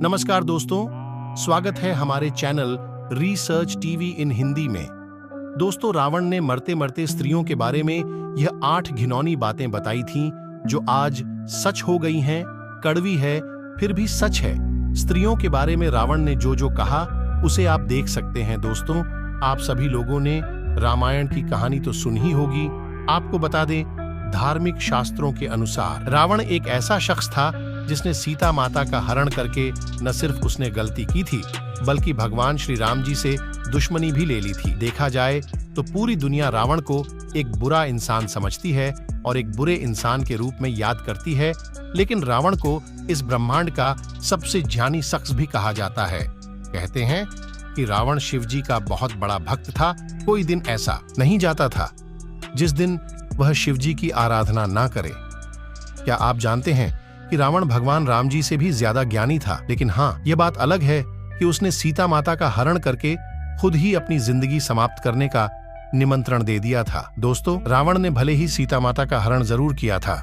नमस्कार दोस्तों, स्वागत है हमारे चैनल रिसर्च टीवी इन हिंदी में। दोस्तों, रावण ने मरते मरते स्त्रियों के बारे में यह 8 घिनौनी बातें बताई थीं, जो आज सच हो गई हैं। कड़वी है फिर भी सच है। स्त्रियों के बारे में रावण ने जो जो कहा उसे आप देख सकते हैं। दोस्तों, आप सभी लोगों ने रामायण की कहानी तो सुनी ही होगी। आपको बता दें, धार्मिक शास्त्रों के अनुसार रावण एक ऐसा शख्स था जिसने सीता माता का हरण करके न सिर्फ उसने गलती की थी, बल्कि भगवान श्री राम जी से दुश्मनी भी ले ली थी। देखा जाए तो पूरी दुनिया रावण को एक बुरा इंसान समझती है और एक बुरे इंसान के रूप में याद करती है, लेकिन रावण को इस ब्रह्मांड का सबसे ज्ञानी शख्स भी कहा जाता है। कहते हैं कि रावण शिव जी का बहुत बड़ा भक्त था। कोई दिन ऐसा नहीं जाता था जिस दिन वह शिव जी की आराधना ना करे। क्या आप जानते हैं कि रावण भगवान राम जी से भी ज्यादा ज्ञानी था? लेकिन हाँ, यह बात अलग है कि उसने सीता माता का हरण करके खुद ही अपनी जिंदगी समाप्त करने का निमंत्रण दे दिया था। दोस्तों, रावण ने भले ही सीता माता का हरण जरूर किया था,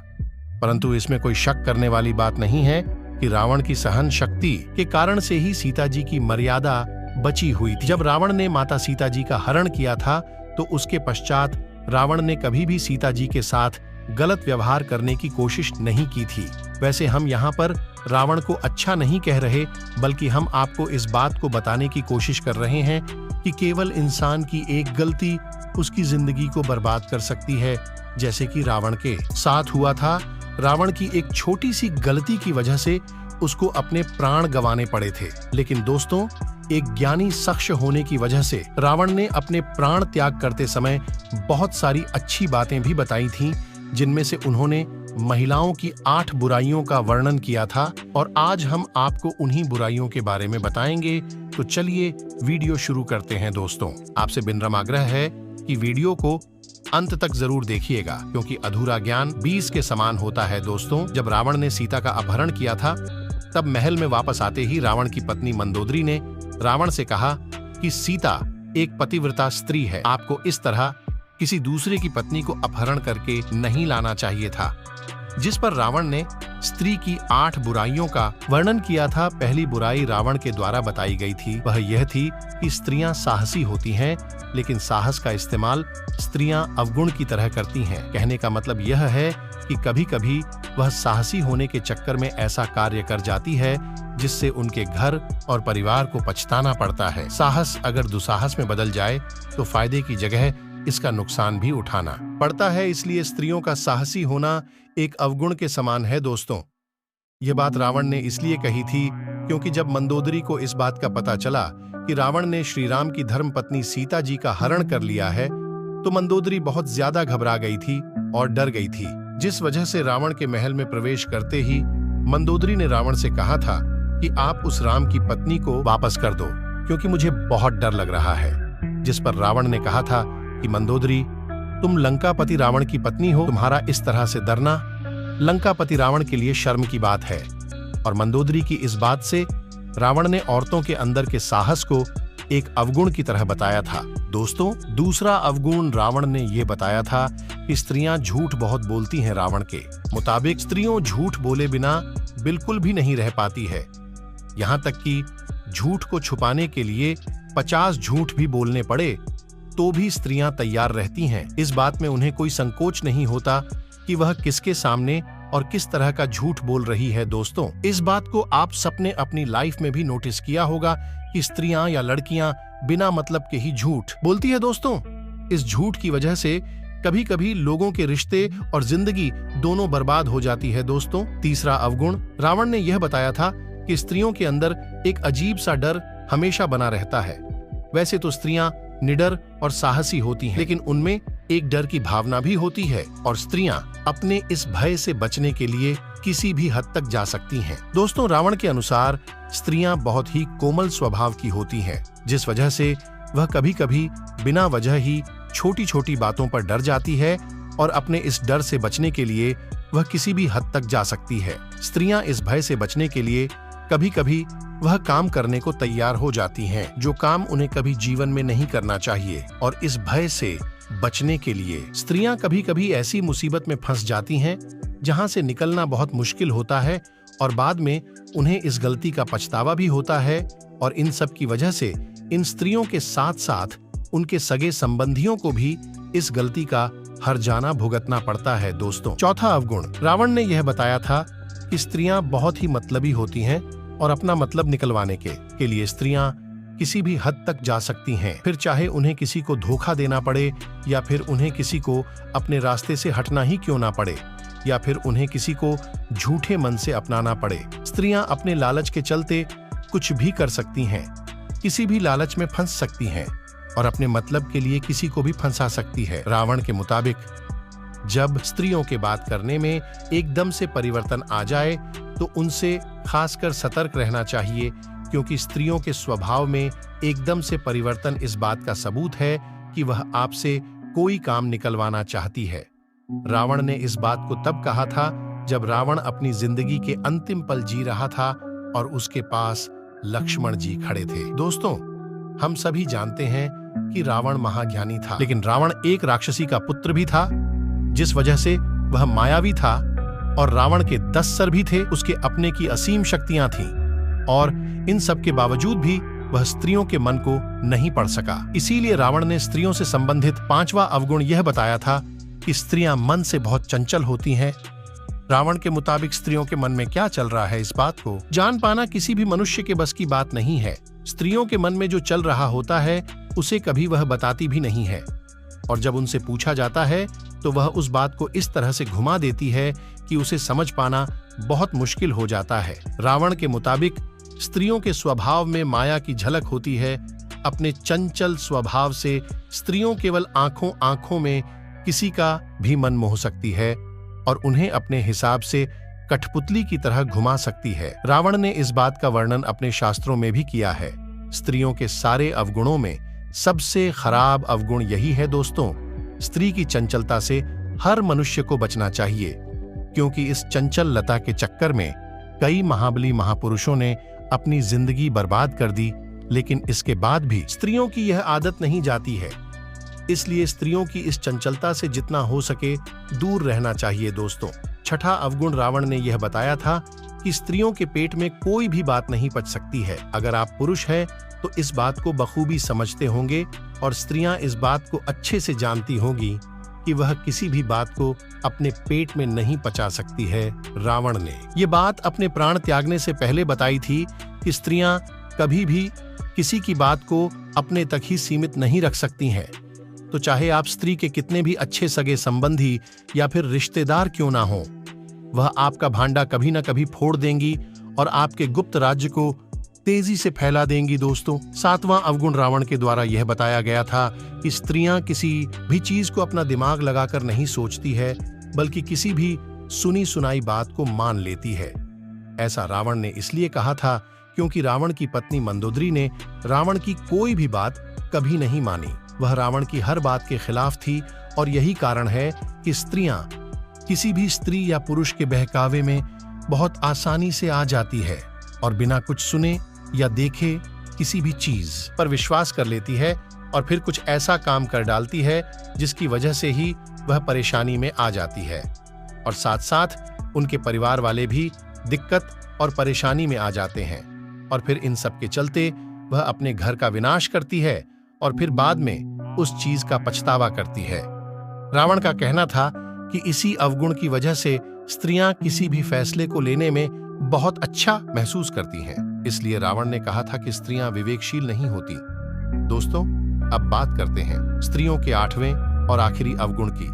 परंतु इसमें कोई शक करने वाली बात नहीं है कि रावण की सहन शक्ति के कारण से ही सीता जी की मर्यादा बची हुई थी। जब रावण ने माता सीता जी का हरण किया था तो उसके पश्चात रावण ने कभी भी सीता जी के साथ गलत व्यवहार करने की कोशिश नहीं की थी। वैसे हम यहाँ पर रावण को अच्छा नहीं कह रहे, बल्कि हम आपको इस बात को बताने की कोशिश कर रहे हैं कि केवल इंसान की एक गलती उसकी जिंदगी को बर्बाद कर सकती है, जैसे कि रावण के साथ हुआ था। रावण की एक छोटी सी गलती की वजह से उसको अपने प्राण गंवाने पड़े थे। लेकिन दोस्तों, एक ज्ञानी शख्स होने की वजह से रावण ने अपने प्राण त्याग करते समय बहुत सारी अच्छी बातें भी बताई थीं, जिनमें से उन्होंने महिलाओं की 8 बुराइयों का वर्णन किया था, और आज हम आपको उन्हीं बुराइयों के बारे में बताएंगे। तो चलिए वीडियो शुरू करते हैं। दोस्तों, आपसे विनम्र आग्रह है कि वीडियो को अंत तक जरूर देखिएगा, क्योंकि अधूरा ज्ञान 20 के समान होता है। दोस्तों, जब रावण ने सीता का अपहरण किया था, तब महल में वापस आते ही रावण की पत्नी मंदोदरी ने रावण से कहा कि सीता एक पतिव्रता स्त्री है, आपको इस तरह किसी दूसरे की पत्नी को अपहरण करके नहीं लाना चाहिए था। जिस पर रावण ने स्त्री की 8 बुराइयों का वर्णन किया था। पहली बुराई रावण के द्वारा बताई गई थी, वह यह थी कि स्त्रियां साहसी होती हैं, लेकिन साहस का इस्तेमाल स्त्रियां अवगुण की तरह करती हैं। कहने का मतलब यह है कि कभी कभी वह साहसी होने के चक्कर में ऐसा कार्य कर जाती है जिससे उनके घर और परिवार को पछताना पड़ता है। साहस अगर दुस्साहस में बदल जाए तो फायदे की जगह इसका नुकसान भी उठाना पड़ता है। इसलिए स्त्रियों का साहसी होना एक अवगुण के समान है। दोस्तों, यह बात रावण ने इसलिए कही थी क्योंकि जब मंदोदरी को इस बात का पता चला कि रावण ने श्री राम की धर्मपत्नी सीता जी का हरण कर लिया है, तो मंदोदरी बहुत ज्यादा घबरा गई थी और डर गई थी, जिस वजह से रावण के महल में प्रवेश करते ही मंदोदरी ने रावण से कहा था कि आप उस राम की पत्नी को वापस कर दो, क्योंकि मुझे बहुत डर लग रहा है। जिस पर रावण ने कहा था कि मंदोदरी, तुम लंकापति रावण की पत्नी हो, तुम्हारा इस तरह से डरना लंकापति रावण के लिए शर्म की बात है। और मंदोदरी की इस बात से रावण ने औरतों के अंदर के साहस को एक अवगुण की तरह बताया था। दोस्तों, दूसरा अवगुण रावण ने यह बताया था कि स्त्रियां झूठ बहुत बोलती हैं। रावण के मुताबिक स्त्रियों झूठ बोले बिना बिल्कुल भी नहीं रह पाती है। यहाँ तक कि झूठ को छुपाने के लिए 50 झूठ भी बोलने पड़े तो भी स्त्रियां तैयार रहती हैं। इस बात में उन्हें कोई संकोच नहीं होता कि वह किसके सामने और किस तरह का झूठ बोल रही है। दोस्तों, इस बात को आप सबने अपनी लाइफ में भी नोटिस किया होगा कि स्त्रियां या लड़कियां बिना मतलब के ही झूठ बोलती है। दोस्तों, इस झूठ की वजह से कभी कभी लोगों के रिश्ते और जिंदगी दोनों बर्बाद हो जाती है। दोस्तों, तीसरा अवगुण रावण ने यह बताया था कि स्त्रियों के अंदर एक अजीब सा डर हमेशा बना रहता है। वैसे तो स्त्रियां निडर और साहसी होती हैं, लेकिन उनमें एक डर की भावना भी होती है, और स्त्रियां अपने इस भय से बचने के लिए किसी भी हद तक जा सकती हैं। दोस्तों, रावण के अनुसार स्त्रियां बहुत ही कोमल स्वभाव की होती हैं, जिस वजह से वह कभी कभी बिना वजह ही छोटी छोटी बातों पर डर जाती है, और अपने इस डर से बचने के लिए वह किसी भी हद तक जा सकती है। स्त्रियां इस भय से बचने के लिए कभी कभी वह काम करने को तैयार हो जाती हैं, जो काम उन्हें कभी जीवन में नहीं करना चाहिए। और इस भय से बचने के लिए स्त्रियां कभी कभी ऐसी मुसीबत में फंस जाती हैं जहां से निकलना बहुत मुश्किल होता है, और बाद में उन्हें इस गलती का पछतावा भी होता है और इन सब की वजह से इन स्त्रियों के साथ साथ उनके सगे संबंधियों को भी इस गलती का हर्जाना भुगतना पड़ता है दोस्तों। चौथा अवगुण, रावण ने यह बताया था कि स्त्रियां बहुत ही मतलबी होती हैं और अपना मतलब निकलवाने के लिए स्त्रियां किसी भी हद तक जा सकती हैं, फिर चाहे उन्हें किसी को धोखा देना पड़े या फिर उन्हें किसी को अपने रास्ते से हटना ही क्यों ना पड़े या फिर उन्हें किसी को झूठे मन से अपनाना पड़े। स्त्रियां अपने लालच के चलते कुछ भी कर सकती हैं, किसी भी लालच में फंस सकती हैं और अपने मतलब के लिए किसी को भी फंसा सकती है। रावण के मुताबिक जब स्त्रियों के बात करने में एकदम से परिवर्तन आ जाए तो उनसे खासकर सतर्क रहना चाहिए, क्योंकि स्त्रियों के स्वभाव में एकदम से परिवर्तन इस बात का सबूत है कि वह आपसे कोई काम निकलवाना चाहती है। रावण ने इस बात को तब कहा था जब रावण अपनी जिंदगी के अंतिम पल जी रहा था और उसके पास लक्ष्मण जी खड़े थे। दोस्तों, हम सभी जानते हैं कि रावण महाज्ञानी था, लेकिन रावण एक राक्षसी का पुत्र भी था, जिस वजह से वह मायावी था और रावण के 10 सर भी थे। उसके अपने की असीम शक्तियां थीं और इन सब के बावजूद भी वह स्त्रियों के मन को नहीं पढ़ सका। इसीलिए रावण ने स्त्रियों से संबंधित 5वां अवगुण यह बताया था कि स्त्रियां मन से बहुत चंचल होती हैं। रावण के मुताबिक स्त्रियों के मन में क्या चल रहा है, इस बात को जान पाना किसी भी मनुष्य के बस की बात नहीं है। स्त्रियों के मन में जो चल रहा होता है उसे कभी वह बताती भी नहीं है और जब उनसे पूछा जाता है तो वह उस बात को इस तरह से घुमा देती है कि उसे समझ पाना बहुत मुश्किल हो जाता है। रावण के मुताबिक स्त्रियों के स्वभाव में माया की झलक होती है। अपने चंचल स्वभाव से स्त्रियों केवल आंखों आंखों में किसी का भी मन मोह सकती है और उन्हें अपने हिसाब से कठपुतली की तरह घुमा सकती है। रावण ने इस बात का वर्णन अपने शास्त्रों में भी किया है। स्त्रियों के सारे अवगुणों में सबसे खराब अवगुण यही है दोस्तों, स्त्री की चंचलता से हर मनुष्य को बचना चाहिए, क्योंकि इस चंचल लता के चक्कर में कई महाबली महापुरुषों ने अपनी जिंदगी बर्बाद कर दी, लेकिन इसके बाद भी स्त्रियों की यह आदत नहीं जाती है। इसलिए स्त्रियों की इस चंचलता से जितना हो सके दूर रहना चाहिए दोस्तों। छठा अवगुण रावण ने यह बताया था कि स्त्रियों के पेट में कोई भी बात नहीं पच सकती है। अगर आप पुरुष हैं तो इस बात को बखूबी समझते होंगे और स्त्रियां इस बात को अच्छे से जानती होंगी कि वह किसी भी बात को अपने पेट में नहीं पचा सकती है। रावण ने ये बात अपने प्राण त्यागने से पहले बताई थी कि स्त्रियां कभी भी किसी की बात को अपने तक ही सीमित नहीं रख सकती हैं। तो चाहे आप स्त्री के कितने भी अच्छे सगे संबंधी या फिर रिश्तेदार क्यों ना हो, वह आपका भांडा कभी न कभी फोड़ देंगी और आपके गुप्त राज्य को तेजी से फैला देंगी दोस्तों। 7वां अवगुण रावण के द्वारा यह बताया गया था कि स्त्रियां किसी भी चीज को अपना दिमाग लगाकर नहीं सोचती है, बल्कि किसी भी सुनी सुनाई बात को मान लेती है। ऐसा रावण ने इसलिए कहा था क्योंकि रावण की पत्नी मंदोदरी ने रावण की कोई भी बात कभी नहीं मानी। वह रावण की हर बात के खिलाफ थी और यही कारण है कि स्त्रियां किसी भी स्त्री या पुरुष के बहकावे में बहुत आसानी से आ जाती है और बिना कुछ सुने या देखे किसी भी चीज पर विश्वास कर लेती है और फिर कुछ ऐसा काम कर डालती है जिसकी वजह से ही वह परेशानी में आ जाती है और साथ साथ उनके परिवार वाले भी दिक्कत और परेशानी में आ जाते हैं और फिर इन सब के चलते वह अपने घर का विनाश करती है और फिर बाद में उस चीज का पछतावा करती है। रावण का कहना था कि इसी अवगुण की वजह से स्त्रियां किसी भी फैसले को लेने में बहुत अच्छा महसूस करती हैं। इसलिए रावण ने कहा था कि स्त्रियां विवेकशील नहीं होती। दोस्तों, अब बात करते हैं स्त्रियों के 8वें और आखिरी अवगुण की।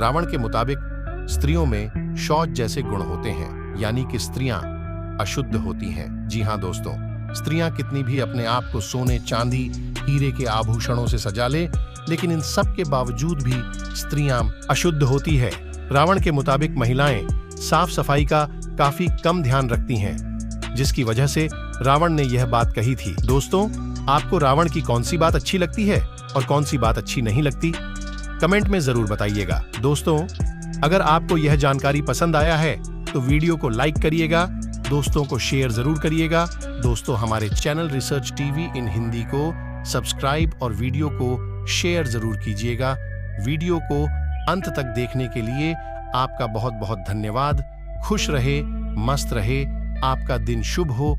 रावण के मुताबिक स्त्रियों में शौच जैसे गुण होते हैं, यानी कि स्त्रियां अशुद्ध होती हैं। जी हाँ दोस्तों, स्त्रियां कितनी भी अपने आप को सोने, चांदी, हीरे के आभूषणों से सजा ले, लेकिन इन सब के बावजूद भी स्त्रियां अशुद्ध होती है। रावण के मुताबिक महिलाएं साफ सफाई का काफी कम ध्यान रखती हैं, जिसकी वजह से रावण ने यह बात कही थी। दोस्तों, आपको रावण की कौन सी बात अच्छी लगती है और कौन सी बात अच्छी नहीं लगती, कमेंट में जरूर बताइएगा। दोस्तों, अगर आपको यह जानकारी पसंद आया है तो वीडियो को लाइक करिएगा, दोस्तों को शेयर जरूर करिएगा। दोस्तों, हमारे चैनल रिसर्च टीवी इन हिंदी को सब्सक्राइब और वीडियो को शेयर जरूर कीजिएगा। वीडियो को अंत तक देखने के लिए आपका बहुत बहुत धन्यवाद। खुश रहे, मस्त रहे, आपका दिन शुभ हो।